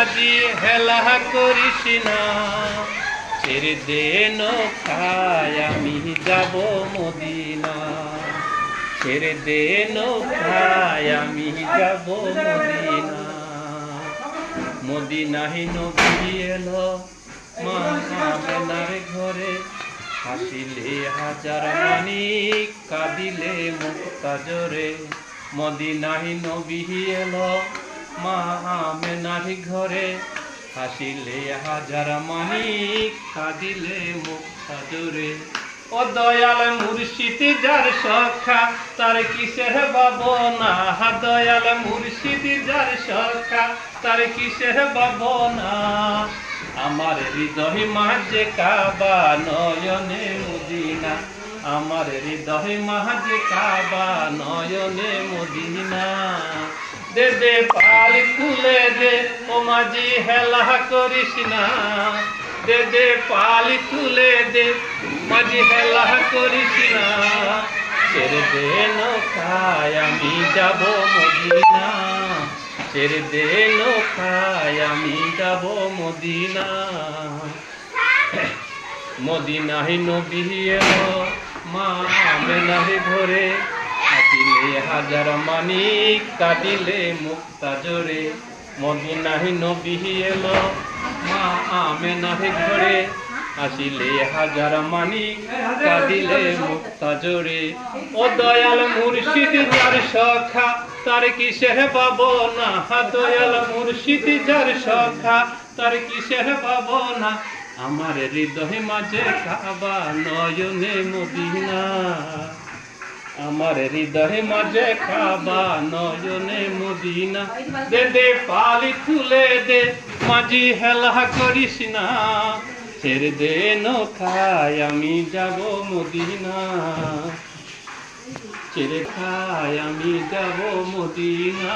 মাঝি হেলা করিস না, ছেড়ে দে নৌকায় আমি যাব মদিনা, ছেড়ে দে নৌকায় আমি যাব মদিনা। মদিনায় নবী এলো মা আমেনার ঘরে, হাসিলে হাজার মানিক কাঁদিলে মুক্তা জোরে। মদিনায় নবী এলো মা আমেনার ঘরে, হাসিলে হাজার মানিক কাঁদিলে মুক্তা জোরে। ও দয়াল মুর্শিদ যার সখা তার কিসের ভাবনা, দয়াল মুর্শিদ যার সখা তার কিসের ভাবনা। আমার হৃদয় মাঝে কাবা নয়নে মদিনা, আমার হৃদয় মাঝে কাবা নয়নে মদিনা। দে দে পাল তুলে দে ও মাঝি হেলা করিস না, দে দে পাল তুলে দে মাঝি হেলা করিস না, ছেড়ে দে নৌকায় আমি যাব মদিনা, ছেড়ে দে নৌকায় আমি যাব মদিনা। মদিনায় নবী এলো মা আমেনার ঘরে, হাসিলে হাজার মানিক কাঁদিলে মুক্তা জোরে। মদিনায় নবী এলো মা আমেনার ঘরে, হাসিলে হাজার মানিক কাঁদিলে মুক্তা জোরে। ও দয়াল মুর্শিদ যার সখা তার কিসের ভাবনা, দয়াল মুর্শিদ যার সখা তার কিসের ভাবনা। আমার হৃদয় মাঝে কাবা নয়নে মদিনা, আমার হৃদয় মাঝে কাবা নয়নে মদিনা। দে দে পালি তুলে দে মাঝি হেলা করিস না, ছেড়ে দে নৌকায় আমি যাব মদিনা, ছেড়ে খায় আমি যাব মদিনা।